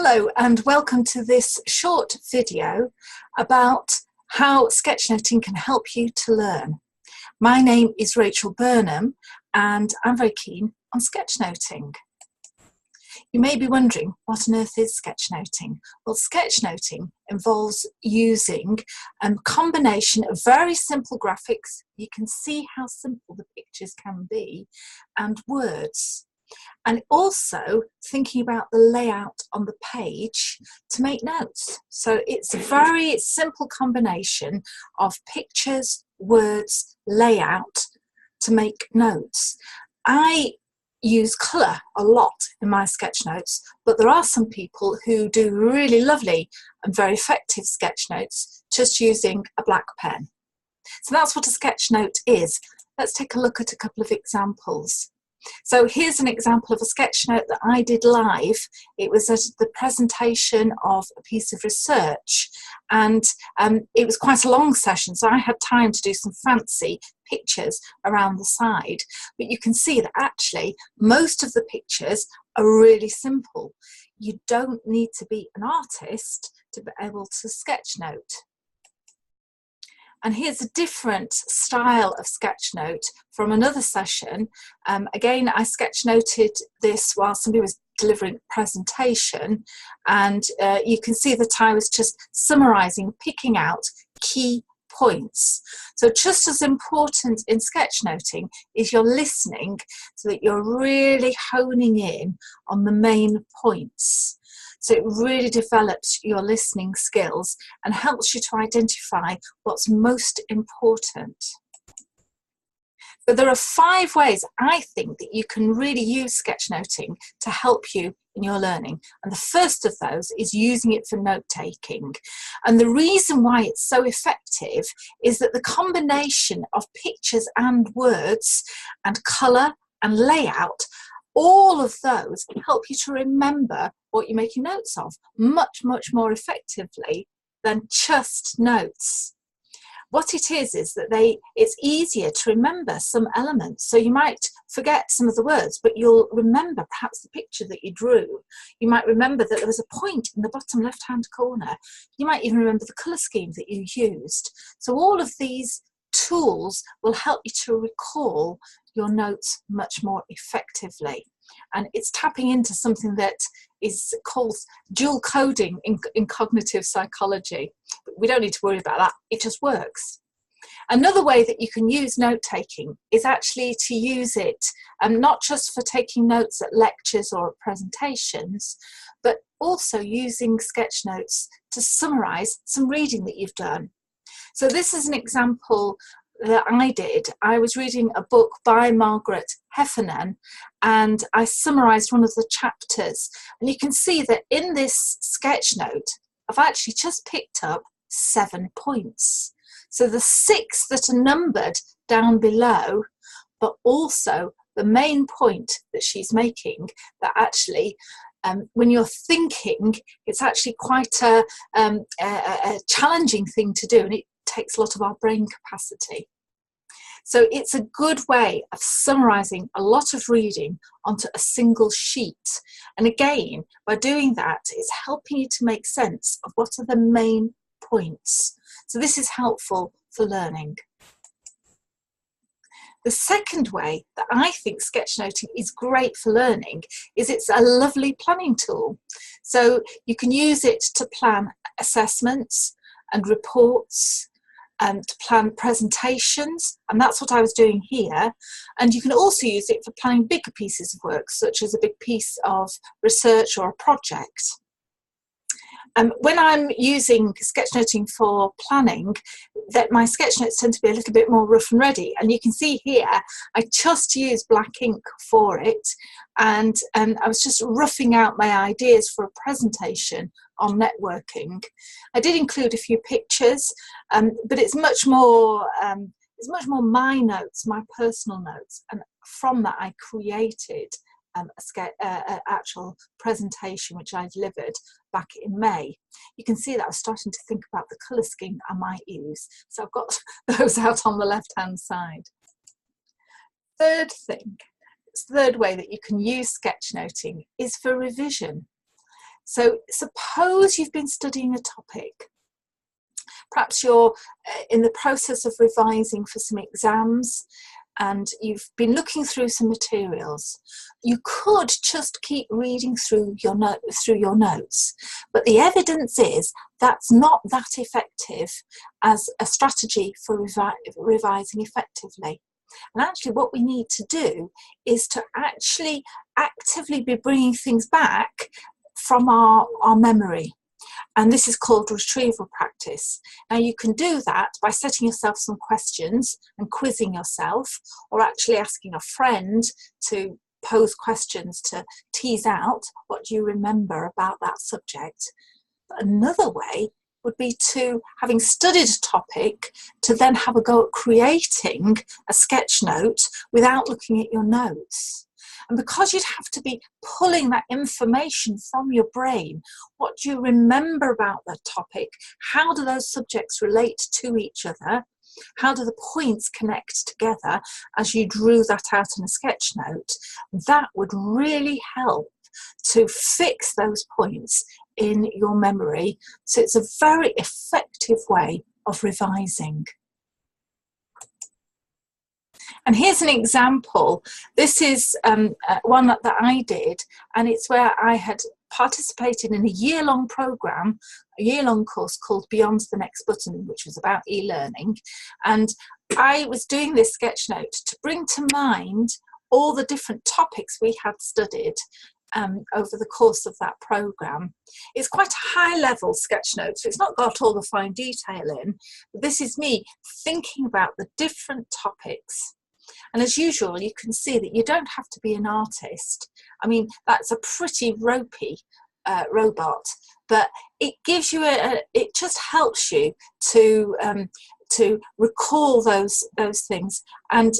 Hello and welcome to this short video about how sketchnoting can help you to learn. My name is Rachel Burnham and I'm very keen on sketchnoting. You may be wondering, what on earth is sketchnoting? Well, sketchnoting involves using a combination of very simple graphics. You can see how simple the pictures can be, and words. And also thinking about the layout on the page to make notes. So it's a very simple combination of pictures, words, layout to make notes. I use colour a lot in my sketch notes, but there are some people who do really lovely and very effective sketch notes just using a black pen. So that's what a sketch note is. Let's take a look at a couple of examples. So here's an example of a sketch note that I did live. It was at the presentation of a piece of research, and it was quite a long session, so I had time to do some fancy pictures around the side. But you can see that actually most of the pictures are really simple. You don't need to be an artist to be able to sketch note. And here's a different style of sketch note from another session. Again, I sketch noted this while somebody was delivering a presentation, and you can see that I was just summarising, picking out key points. So just as important in sketchnoting is you're listening, so that you're really honing in on the main points. So it really develops your listening skills and helps you to identify what's most important. So there are 5 ways I think that you can really use sketchnoting to help you in your learning. And the first of those is using it for note-taking. And the reason why it's so effective is that the combination of pictures and words and colour and layout, all of those help you to remember what you're making notes of much more effectively than just notes. What it is that it's easier to remember some elements. So you might forget some of the words, but you'll remember perhaps the picture that you drew. You might remember that there was a point in the bottom left-hand corner. You might even remember the colour scheme that you used. So all of these tools will help you to recall your notes much more effectively. And it's tapping into something that is called dual coding in cognitive psychology. But we don't need to worry about that, it just works. Another way that you can use note-taking is actually to use it not just for taking notes at lectures or at presentations, but also using sketch notes to summarise some reading that you've done. So this is an example that I did. I was reading a book by Margaret Heffernan, and I summarised one of the chapters. And you can see that in this sketch note, I've actually just picked up 7 points. So the 6 that are numbered down below, but also the main point that she's making, that actually when you're thinking, it's actually quite a challenging thing to do, and it takes a lot of our brain capacity. So it's a good way of summarising a lot of reading onto a single sheet. And again, by doing that, it's helping you to make sense of what are the main points. So this is helpful for learning. The second way that I think sketchnoting is great for learning is it's a lovely planning tool. So you can use it to plan assessments and reports, and to plan presentations, and that's what I was doing here. And you can also use it for planning bigger pieces of work, such as a big piece of research or a project. When I'm using sketchnoting for planning, that my sketch notes tend to be a little bit more rough and ready. And you can see here, I just use black ink for it. And I was just roughing out my ideas for a presentation on networking. I did include a few pictures, but it's much more my notes, my personal notes. And from that, I created an actual presentation which I delivered back in May. You can see that I was starting to think about the colour scheme I might use. So I've got those out on the left-hand side. Third way that you can use sketchnoting is for revision. So suppose you've been studying a topic. Perhaps you're in the process of revising for some exams and you've been looking through some materials. You could just keep reading through your notes, but the evidence is that's not that effective as a strategy for revising effectively. And actually what we need to do is to actually actively be bringing things back from our memory. And this is called retrieval practice. Now you can do that by setting yourself some questions and quizzing yourself, or actually asking a friend to pose questions to tease out what you remember about that subject. But another way would be to, having studied a topic, to then have a go at creating a sketch note without looking at your notes. And because you'd have to be pulling that information from your brain, what do you remember about that topic? How do those subjects relate to each other? How do the points connect together as you drew that out in a sketch note? That would really help to fix those points in your memory. So it's a very effective way of revising. And here's an example. This is one that I did, and it's where I had participated in a year-long program, a year-long course called Beyond the Next Button, which was about e-learning. And I was doing this sketch note to bring to mind all the different topics we had studied over the course of that program. It's quite a high-level sketch note, so it's not got all the fine detail in, but this is me thinking about the different topics. And as usual, you can see that you don't have to be an artist. I mean, that's a pretty ropey robot, but it gives you it just helps you to recall those things, and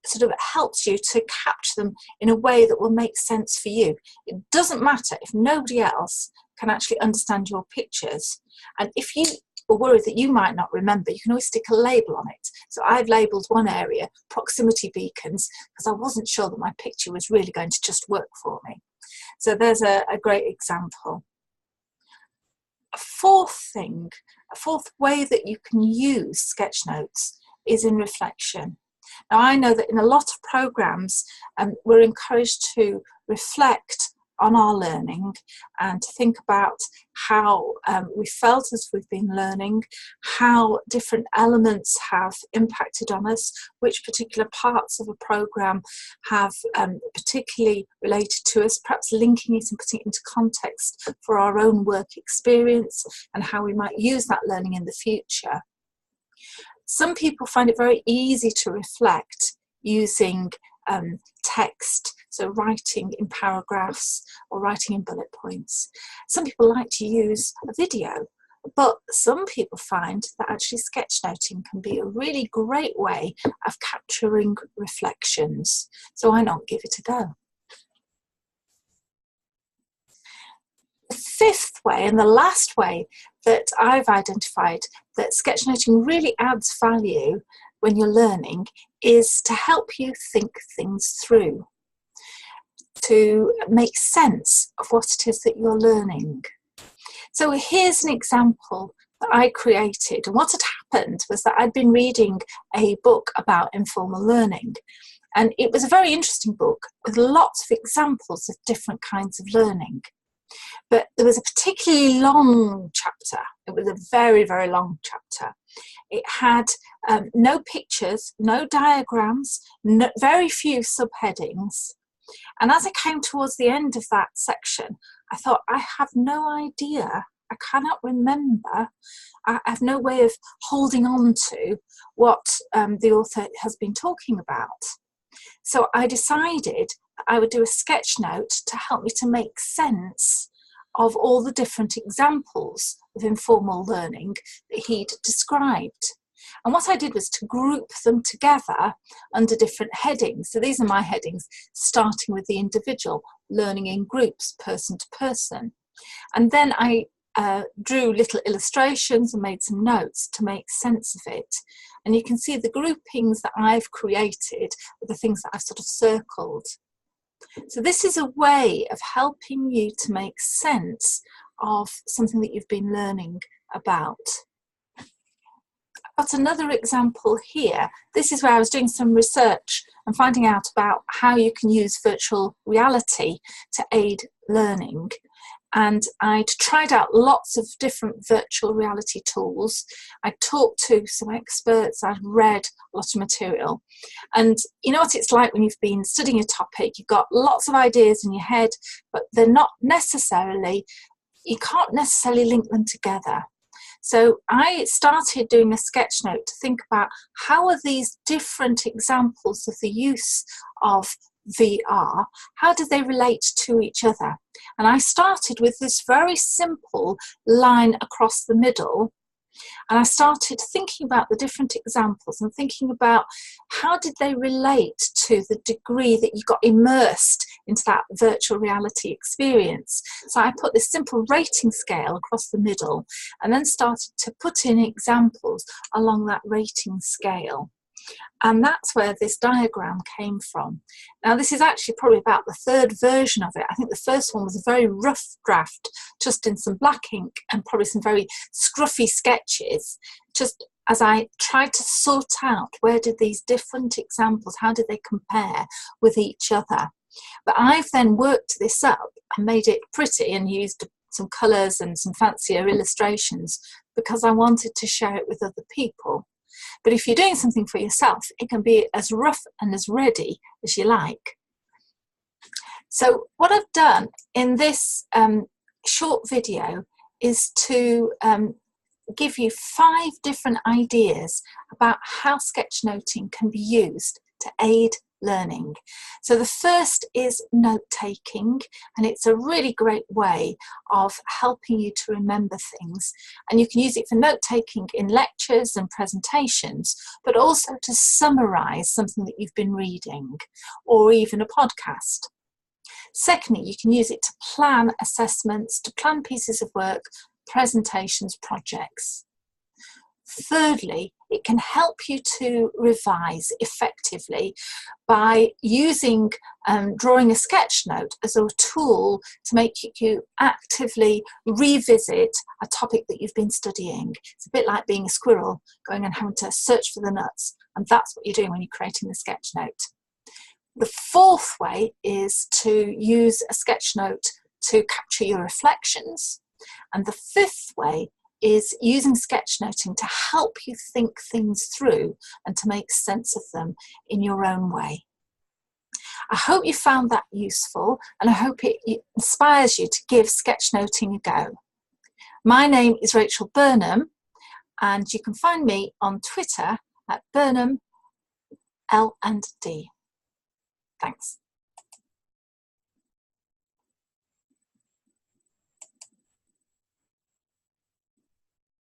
sort of helps you to capture them in a way that will make sense for you. It doesn't matter if nobody else can actually understand your pictures. And if you are worried that you might not remember, you can always stick a label on it. So I've labelled one area proximity beacons because I wasn't sure that my picture was really going to just work for me. So there's a great example. A fourth way that you can use sketch notes is in reflection. Now I know that in a lot of programs we're encouraged to reflect on our learning and to think about how we felt as we've been learning, how different elements have impacted on us, which particular parts of a program have particularly related to us, perhaps linking it and putting it into context for our own work experience and how we might use that learning in the future. Some people find it very easy to reflect using text, so writing in paragraphs or writing in bullet points. Some people like to use a video, but some people find that actually sketchnoting can be a really great way of capturing reflections. So why not give it a go? The fifth way and the last way that I've identified that sketchnoting really adds value when you're learning is to help you think things through, to make sense of what it is that you're learning. So here's an example that I created, and what had happened was that I'd been reading a book about informal learning, and it was a very interesting book with lots of examples of different kinds of learning. But there was a particularly long chapter. It was a very, very long chapter. It had no pictures, no diagrams, very few subheadings. And as I came towards the end of that section, I thought, I have no idea. I cannot remember. I have no way of holding on to what the author has been talking about. So I decided I would do a sketch note to help me to make sense of all the different examples of informal learning that he'd described. And what I did was to group them together under different headings. So these are my headings, starting with the individual, learning in groups, person to person. And then I drew little illustrations and made some notes to make sense of it. And you can see the groupings that I've created are the things that I've sort of circled. So this is a way of helping you to make sense of something that you've been learning about. I've got another example here. This is where I was doing some research and finding out about how you can use virtual reality to aid learning. And I'd tried out lots of different virtual reality tools. I talked to some experts, I'd read a lot of material. And you know what it's like when you've been studying a topic, you've got lots of ideas in your head, but they're not necessarily, you can't necessarily link them together. So I started doing a sketch note to think about how are these different examples of the use of VR, how do they relate to each other? And I started with this very simple line across the middle, and I started thinking about the different examples and thinking about how did they relate to the degree that you got immersed into that virtual reality experience. So I put this simple rating scale across the middle and then started to put in examples along that rating scale. And that's where this diagram came from. Now, this is actually probably about the third version of it. I think the first one was a very rough draft, just in some black ink and probably some very scruffy sketches, just as I tried to sort out where did these different examples, how did they compare with each other. But I've then worked this up and made it pretty and used some colours and some fancier illustrations because I wanted to share it with other people. But if you're doing something for yourself, it can be as rough and as ready as you like. So what I've done in this short video is to give you 5 different ideas about how sketchnoting can be used to aid learning. So the first is note-taking, and it's a really great way of helping you to remember things. And you can use it for note-taking in lectures and presentations, but also to summarize something that you've been reading, or even a podcast. Secondly, you can use it to plan assessments, to plan pieces of work, presentations, projects. Thirdly, it can help you to revise effectively by using drawing a sketch note as a tool to make you actively revisit a topic that you've been studying. It's a bit like being a squirrel going and having to search for the nuts, and that's what you're doing when you're creating the sketch note. The fourth way is to use a sketch note to capture your reflections, and the fifth way is using sketchnoting to help you think things through and to make sense of them in your own way. I hope you found that useful, and I hope it inspires you to give sketchnoting a go. My name is Rachel Burnham, and you can find me on Twitter at Burnham L&D. Thanks.